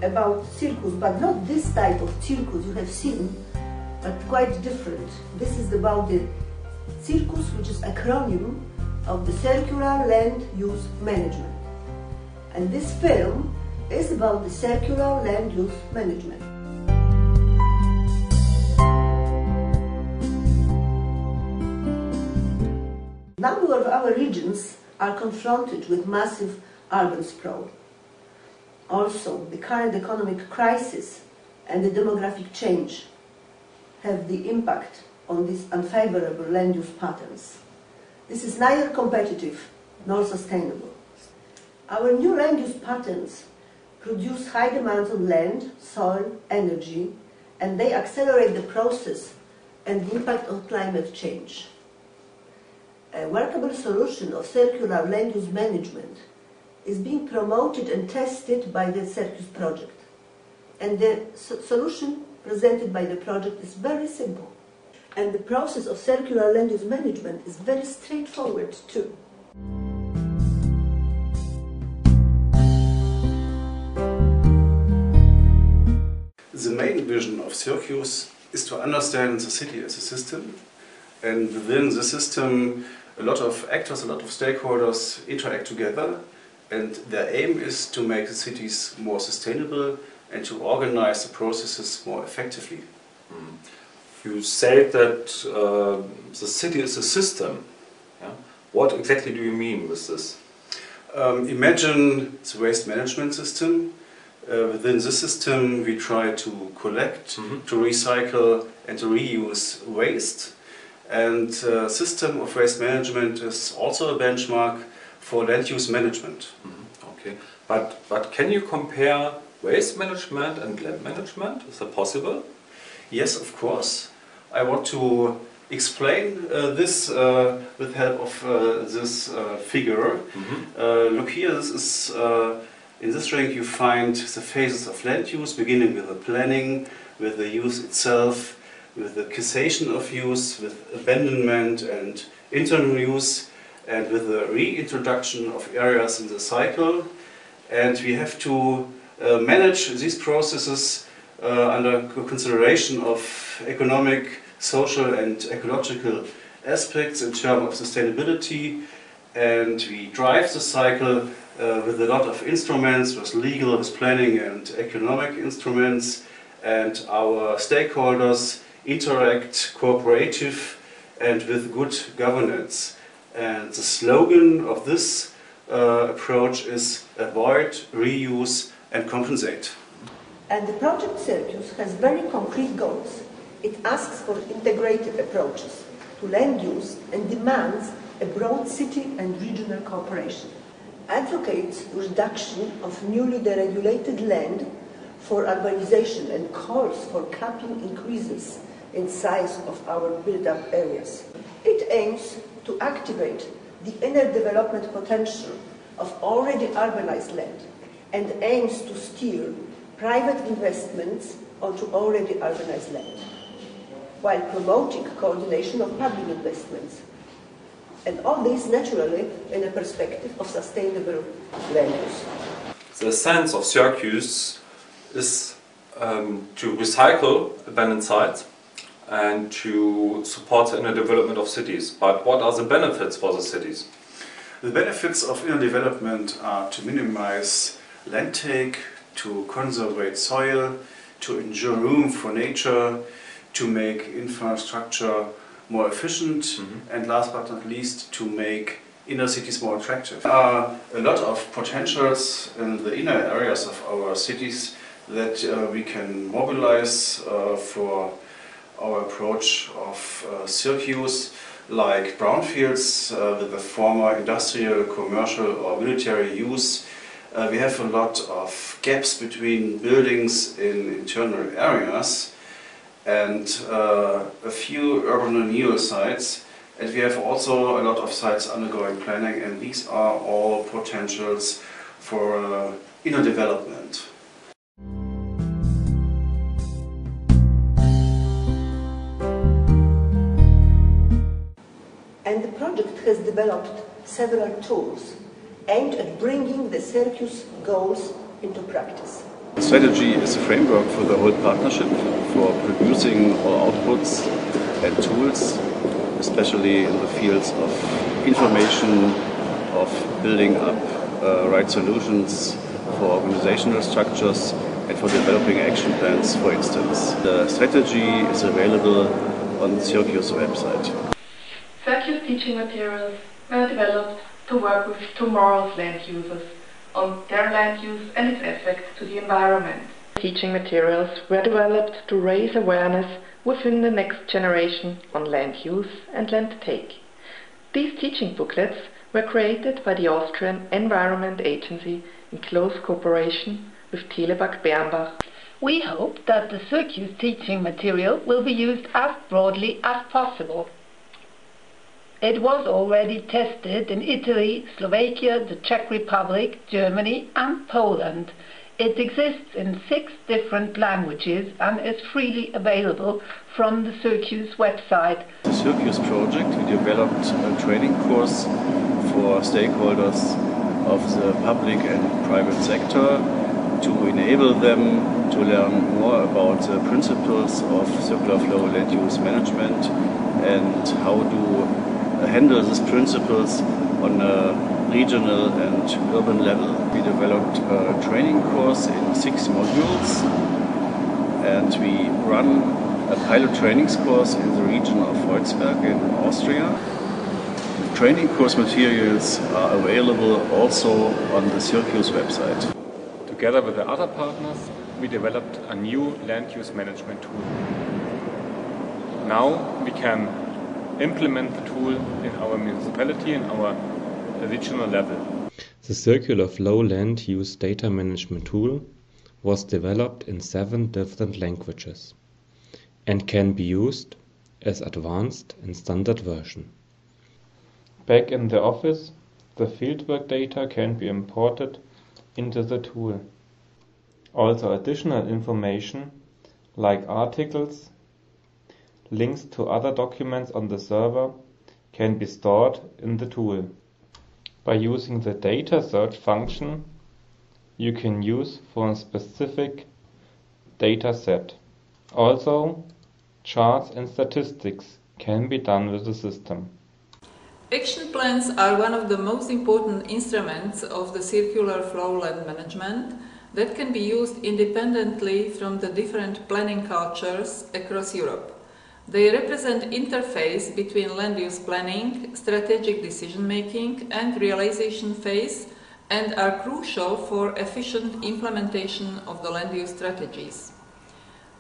about CircUse, but not this type of CircUse you have seen, but quite different. This is about the CircUse, which is acronym of the Circular Land Use Management. And this film is about the circular land use management. A number of our regions are confronted with massive urban sprawl. Also, the current economic crisis and the demographic change have the impact on these unfavorable land use patterns. This is neither competitive nor sustainable. Our new land use patterns produce high demands on land, soil, energy, and they accelerate the process and the impact on climate change. A workable solution of circular land use management is being promoted and tested by the CircUse project. And the solution presented by the project is very simple. And the process of circular land use management is very straightforward too. The main vision of CircUse is to understand the city as a system, and within the system a lot of actors, a lot of stakeholders interact together, and their aim is to make the cities more sustainable and to organize the processes more effectively. You said that the city is a system. Yeah? What exactly do you mean with this? Imagine the waste management system. Within this system we try to collect, to recycle and to reuse waste. And the system of waste management is also a benchmark for land use management. Okay, but can you compare waste management and land management? Is that possible? Yes, of course. I want to explain this with help of this figure. Look here, this is, in this ring you find the phases of land use, beginning with the planning, with the use itself, with the cessation of use, with abandonment and internal use, and with the reintroduction of areas in the cycle. And we have to manage these processes under consideration of economic, social and ecological aspects in terms of sustainability, and we drive the cycle with a lot of instruments, with legal, with planning and economic instruments, and our stakeholders interact cooperative and with good governance. And the slogan of this approach is avoid, reuse and compensate. And the project CircUse has very concrete goals. It asks for integrated approaches to land use and demands a broad city and regional cooperation. Advocates reduction of newly deregulated land for urbanization and calls for capping increases in size of our built-up areas. It aims to activate the inner development potential of already urbanized land and aims to steer private investments onto already urbanized land, while promoting coordination of public investments. And all this naturally in a perspective of sustainable land use. The sense of CircUse is to recycle abandoned sites and to support the inner development of cities. But what are the benefits for the cities? The benefits of inner development are to minimize land take, to conserve soil, to ensure room for nature, to make infrastructure more efficient, and last but not least, to make inner cities more attractive. There are a lot of potentials in the inner areas of our cities that we can mobilize for our approach of CircUse, like brownfields with the former industrial, commercial or military use. We have a lot of gaps between buildings in internal areas and a few urban renewal sites, and we have also a lot of sites undergoing planning, and these are all potentials for inner development. And the project has developed several tools aimed at bringing the CircUse goals into practice. The strategy is a framework for the whole partnership, for producing all outputs and tools, especially in the fields of information, of building up right solutions for organizational structures and for developing action plans, for instance. The strategy is available on the CircUse website. CircUse teaching materials were developed to work with tomorrow's land users on their land use and its effect to the environment. Teaching materials were developed to raise awareness within the next generation on land use and land take. These teaching booklets were created by the Austrian Environment Agency in close cooperation with Telebach Bernbach. We hope that the CircUse teaching material will be used as broadly as possible. It was already tested in Italy, Slovakia, the Czech Republic, Germany and Poland. It exists in 6 different languages and is freely available from the CircUse website. The CircUse project, we developed a training course for stakeholders of the public and private sector to enable them to learn more about the principles of circular flow land use management and how to handle these principles on a regional and urban level. We developed a training course in 6 modules and we run a pilot training course in the region of Volksberg in Austria. The training course materials are available also on the CircUse website. Together with the other partners, we developed a new land use management tool. Now we can implement the tool in our municipality and our regional level. The Circular Flow Land Use Data Management tool was developed in 7 different languages and can be used as advanced and standard version. Back in the office, the fieldwork data can be imported into the tool. Also additional information like articles, links to other documents on the server can be stored in the tool. By using the data search function, you can use for a specific data set. Also, charts and statistics can be done with the system. Action plans are one of the most important instruments of the circular flow land management that can be used independently from the different planning cultures across Europe. They represent interface between land use planning, strategic decision making and realization phase and are crucial for efficient implementation of the land use strategies.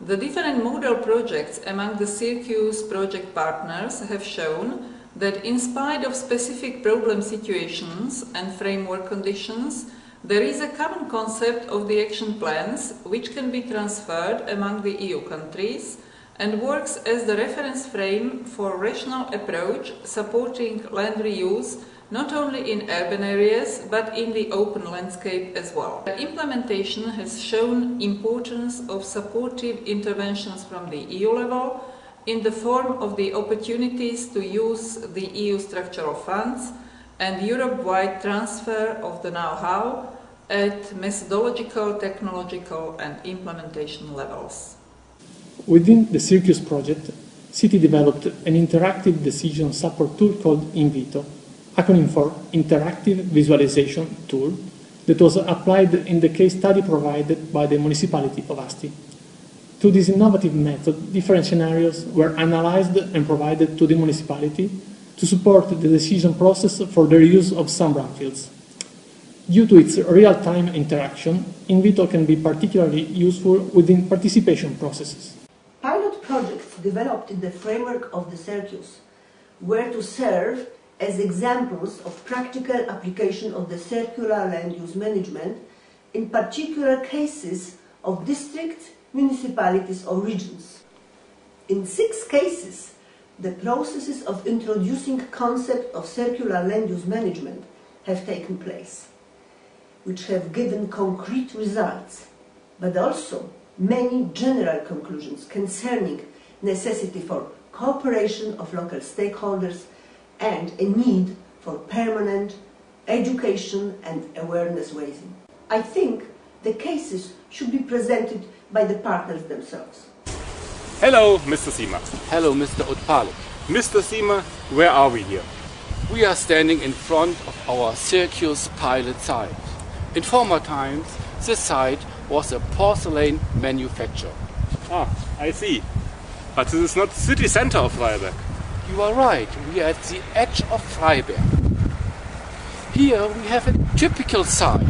The different model projects among the CircUse project partners have shown that in spite of specific problem situations and framework conditions, there is a common concept of the action plans which can be transferred among the EU countries and works as the reference frame for rational approach supporting land reuse not only in urban areas but in the open landscape as well. The implementation has shown importance of supportive interventions from the EU level in the form of the opportunities to use the EU structural funds and Europe-wide transfer of the know-how at methodological, technological and implementation levels. Within the CircUse project, City developed an interactive decision support tool called Invito, acronym for Interactive Visualization Tool, that was applied in the case study provided by the municipality of Asti. Through this innovative method, different scenarios were analyzed and provided to the municipality to support the decision process for the reuse of some brownfields. Due to its real-time interaction, Invito can be particularly useful within participation processes. Pilot projects developed in the framework of the CircUse were to serve as examples of practical application of the circular land use management in particular cases of districts, municipalities or regions. In 6 cases, the processes of introducing concept of circular land use management have taken place, which have given concrete results, but also many general conclusions concerning necessity for cooperation of local stakeholders and a need for permanent education and awareness raising. I think the cases should be presented by the partners themselves. Hello, Mr. Siemer. Hello, Mr. Otpalik. Mr. Siemer, where are we here? We are standing in front of our CircUse pilot site. In former times, this site was a porcelain manufacturer. Ah, I see. But this is not the city center of Freiberg. You are right, we are at the edge of Freiberg. Here we have a typical site.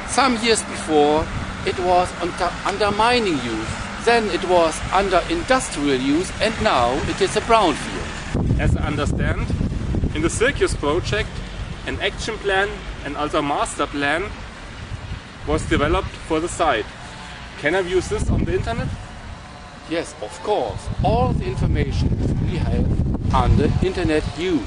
Some years before it was under mining use, then it was under industrial use, and now it is a brownfield. As I understand, in the CircUse project, an action plan and also a master plan was developed for the site. Can I use this on the internet? Yes, of course. All the information we have under internet use.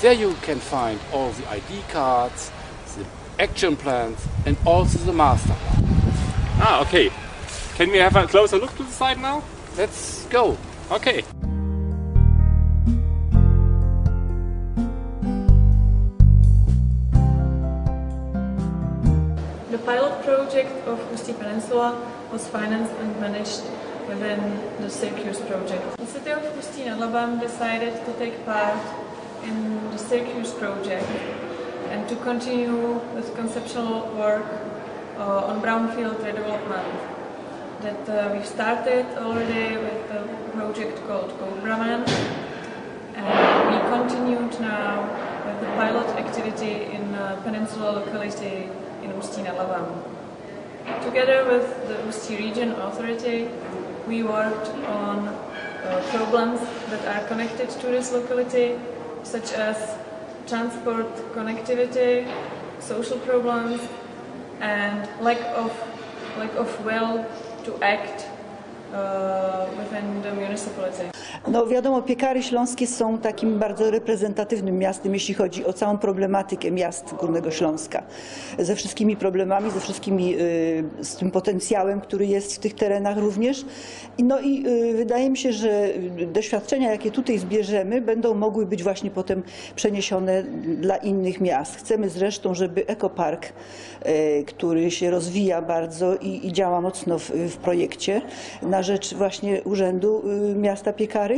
There you can find all the ID cards, the action plans, and also the master plan. Ah, okay. Can we have a closer look to the site now? Let's go. Okay. The pilot project of Ústí Peninsula was financed and managed within the CircUse project. The city of Ústí nad Labem decided to take part in the CircUse project and to continue with conceptual work on brownfield redevelopment. That we've started already with a project called Cobraman, and we continued now with the pilot activity in a peninsula locality in Ústí nad Labem. Together with the Ústí Region Authority, we worked on problems that are connected to this locality, such as transport connectivity, social problems, and lack of will to act within the municipality. No wiadomo, Piekary Śląskie są takim bardzo reprezentatywnym miastem, jeśli chodzi o całą problematykę miast Górnego Śląska. Ze wszystkimi problemami, ze wszystkimi, z tym potencjałem, który jest w tych terenach również. No i wydaje mi się, że doświadczenia, jakie tutaj zbierzemy, będą mogły być właśnie potem przeniesione dla innych miast. Chcemy zresztą, żeby ekopark, który się rozwija bardzo i działa mocno w projekcie na rzecz właśnie Urzędu Miasta Piekary,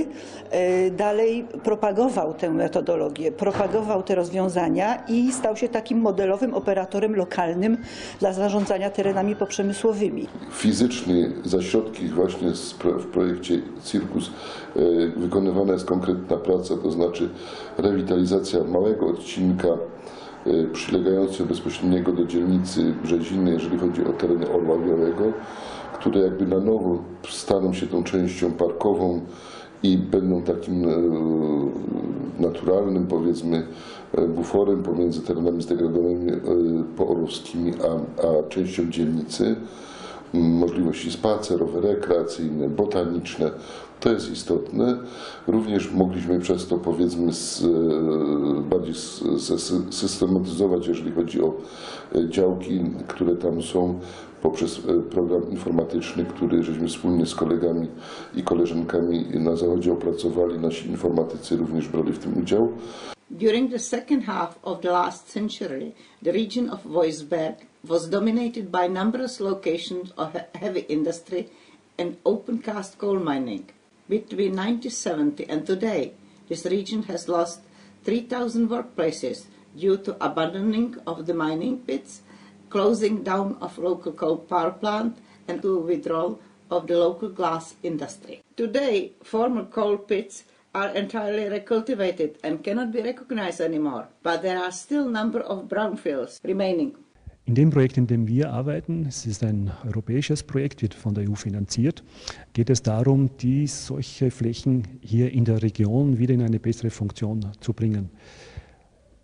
dalej propagował tę metodologię, propagował te rozwiązania i stał się takim modelowym operatorem lokalnym dla zarządzania terenami poprzemysłowymi. Fizycznie za środki właśnie w projekcie CircUse wykonywana jest konkretna praca, to znaczy rewitalizacja małego odcinka przylegającego bezpośredniego do dzielnicy Brzeziny, jeżeli chodzi o tereny Orła Białego, które jakby na nowo staną się tą częścią parkową i będą takim naturalnym, powiedzmy, buforem pomiędzy terenami zdegradowanymi poorłowskimi a częścią dzielnicy. Możliwości spacerowe, rekreacyjne, botaniczne, to jest istotne. Również mogliśmy przez to, powiedzmy, bardziej systematyzować, jeżeli chodzi o działki, które tam są, poprzez program informatyczny, który żeśmy wspólnie z kolegami i koleżankami na Zachodzie opracowali. Nasi informatycy również brali w tym udział. During the second half of the last century, the region of Voisberg was dominated by numerous locations of heavy industry and open cast coal mining. Between 1970 and today, this region has lost 3,000 workplaces due to abandoning of the mining pits, closing down of local coal power plant, and to withdrawal of the local glass industry. Today, former coal pits are entirely recultivated and cannot be recognized anymore, but there are still a number of brownfields remaining. In dem Projekt, in dem wir arbeiten, es ist ein europäisches Projekt, wird von der EU finanziert, geht es darum, solche Flächen hier in der Region wieder in eine bessere Funktion zu bringen.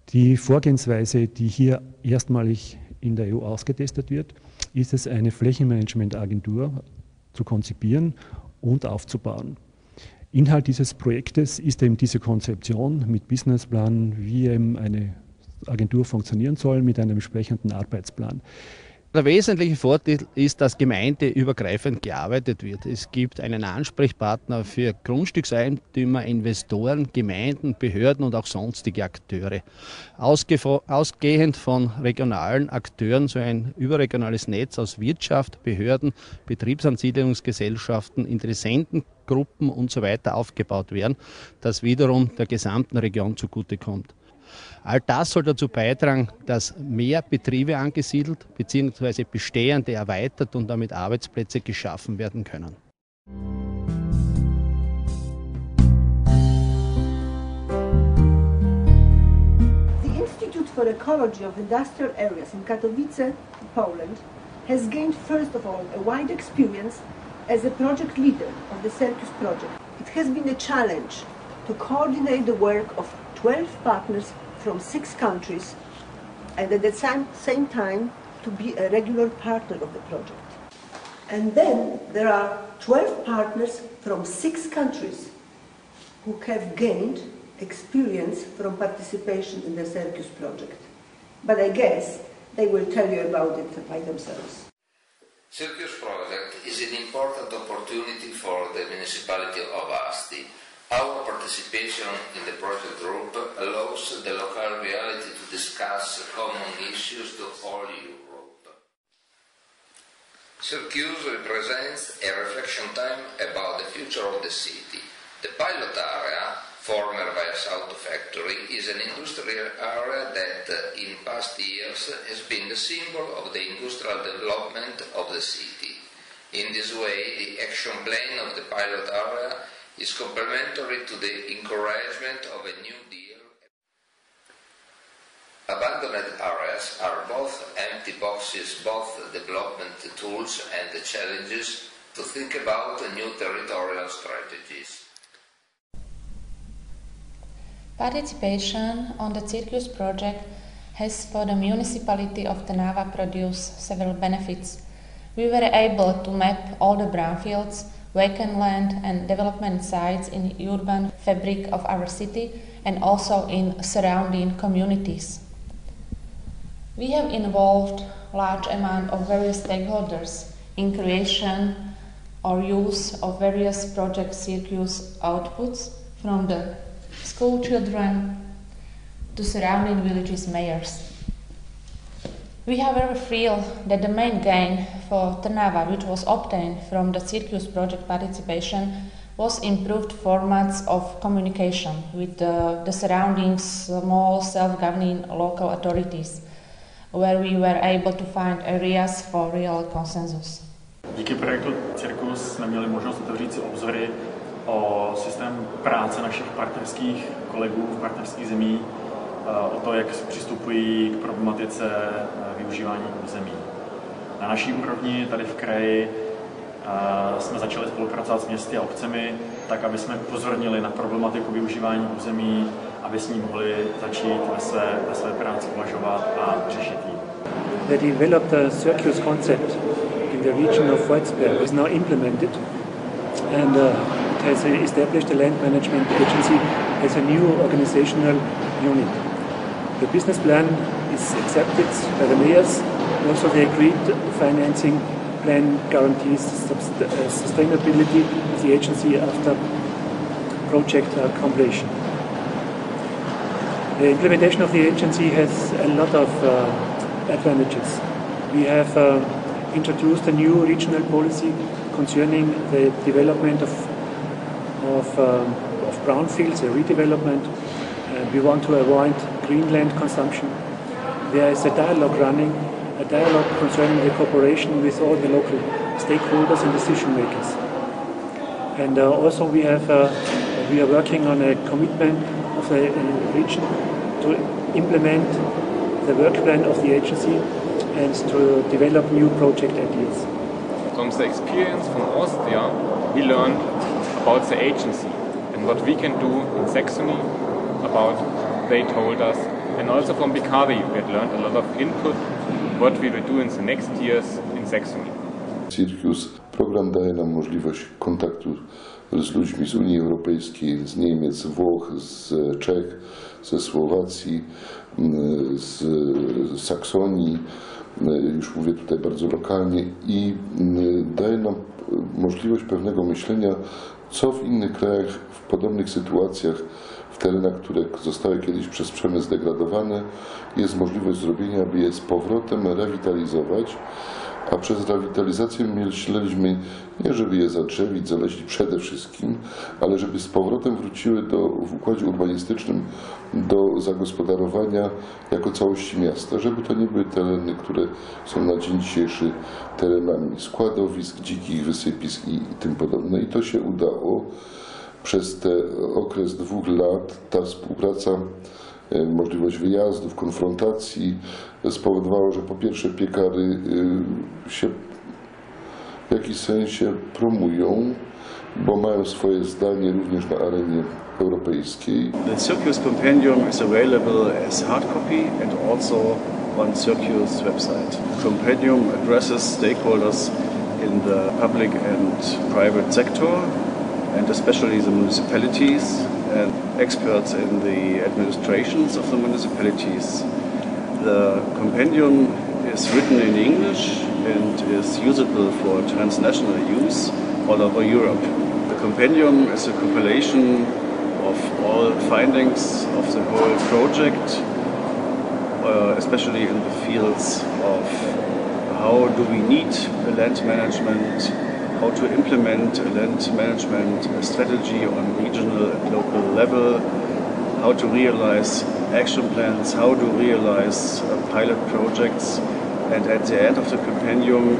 Die Vorgehensweise, die hier erstmalig in der EU ausgetestet wird, ist es, eine Flächenmanagementagentur zu konzipieren und aufzubauen. Inhalt dieses Projektes ist eben diese Konzeption mit Businessplan, wie eben eine Agentur funktionieren soll, mit einem entsprechenden Arbeitsplan. Der wesentliche Vorteil ist, dass gemeindeübergreifend gearbeitet wird. Es gibt einen Ansprechpartner für Grundstückseigentümer, Investoren, Gemeinden, Behörden und auch sonstige Akteure. Ausgehend von regionalen Akteuren soll ein überregionales Netz aus Wirtschaft, Behörden, Betriebsansiedlungsgesellschaften, Interessentengruppen und so weiter aufgebaut werden, das wiederum der gesamten Region zugutekommt. All das soll dazu beitragen, dass mehr Betriebe angesiedelt bzw. bestehende erweitert und damit Arbeitsplätze geschaffen werden können. The Institute for Ecology of Industrial Areas in Katowice, Poland, has gained first of all a wide experience as a project leader of the CircUse project. It has been a challenge to coordinate the work of 12 partners from 6 countries and at the same time to be a regular partner of the project. And then there are 12 partners from 6 countries who have gained experience from participation in the CircUse project. But I guess they will tell you about it by themselves. CircUse project is an important opportunity for the municipality of Asti. Our participation in the project group allows the local reality to discuss common issues to all Europe. CircUse represents a reflection time about the future of the city. The pilot area, former Viasauto factory, is an industrial area that in past years has been the symbol of the industrial development of the city. In this way, the action plan of the pilot area is complementary to the encouragement of a New Deal. Abandoned areas are both empty boxes, both development tools and the challenges to think about new territorial strategies. Participation on the CircUse project has for the municipality of Trnava produced several benefits. We were able to map all the brownfields, vacant land and development sites in the urban fabric of our city and also in surrounding communities. We have involved large amount of various stakeholders in creation or use of various project CircUse outputs from the school children to surrounding villages' mayors. We however feel that the main gain for Trnava, which was obtained from the CircUse project participation, was improved formats of communication with the surrounding small self-governing local authorities, where we were able to find areas for real consensus. Díky projektu CircUse jsme měli možnost otevřít si obzory o systém práce našich partnerských kolegů v partnerských zemích, o to, jak přistupují k problematice využívání území. Na naší úrovni tady v kraji jsme začali spolupracovat s městy a obcemi, tak aby jsme upozornili na problematiku využívání území, aby s ní mohli začít ve své práci uvažovat a řešit ji. They developed a CircUse concept in the region of Wolfsberg is now implemented, and it has established a land management agency as a new organizational unit. The business plan is accepted by the mayors. Also, the agreed financing plan guarantees sustainability of the agency after project completion. The implementation of the agency has a lot of advantages. We have introduced a new regional policy concerning the development of brownfields, a redevelopment. We want to avoid greenland consumption. There is a dialogue running, a dialogue concerning the cooperation with all the local stakeholders and decision makers. And also we are working on a commitment of the region to implement the work plan of the agency and to develop new project ideas. From the experience from Austria, we learned about the agency and what we can do in Saxony, about they told us, and also from Bikari we had learned a lot of input what we will do in the next years in Saxony. CircUse program daje nam możliwość kontaktu z ludźmi z Unii Europejskiej, z Niemiec, z Włoch, z Czech, ze Słowacji, z Saksonii, już mówię tutaj bardzo lokalnie, i daje nam możliwość pewnego myślenia, co w innych krajach w podobnych sytuacjach, w terenach, które zostały kiedyś przez przemysł zdegradowane, jest możliwość zrobienia, aby je z powrotem rewitalizować, a przez rewitalizację myśleliśmy nie, żeby je zadrzewić, zaleźć przede wszystkim, ale żeby z powrotem wróciły w układzie urbanistycznym do zagospodarowania jako całości miasta, żeby to nie były tereny, które są na dzień dzisiejszy terenami składowisk, dzikich wysypisk i tym podobne. I to się udało. Przez ten okres 2 lat ta współpraca, możliwość wyjazdów, konfrontacji spowodowało, że po pierwsze piekary się w jakiś sensie promują, bo mają swoje zdanie również na arenie europejskiej. The CircUse compendium is available as hard copy and also on CircUse website. The compendium addresses stakeholders in the public and private sector, and especially the municipalities and experts in the administrations of the municipalities. The compendium is written in English and is usable for transnational use all over Europe. The compendium is a compilation of all findings of the whole project, especially in the fields of how do we need a land management, how to implement a land management strategy on regional and local level, how to realize action plans, how to realize pilot projects, and at the end of the compendium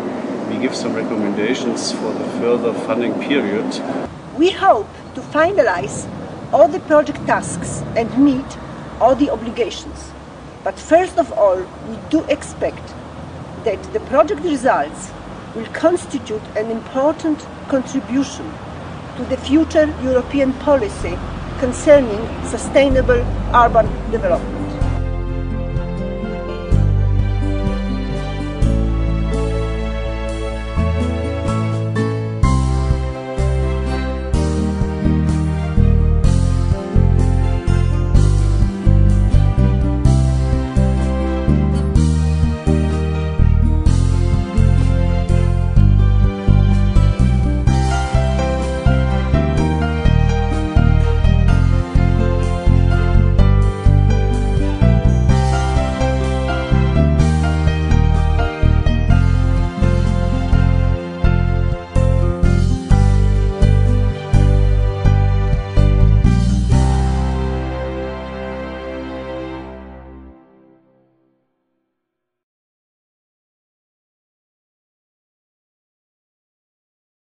we give some recommendations for the further funding period. We hope to finalize all the project tasks and meet all the obligations. But first of all, we do expect that the project results will constitute an important contribution to the future European policy concerning sustainable urban development.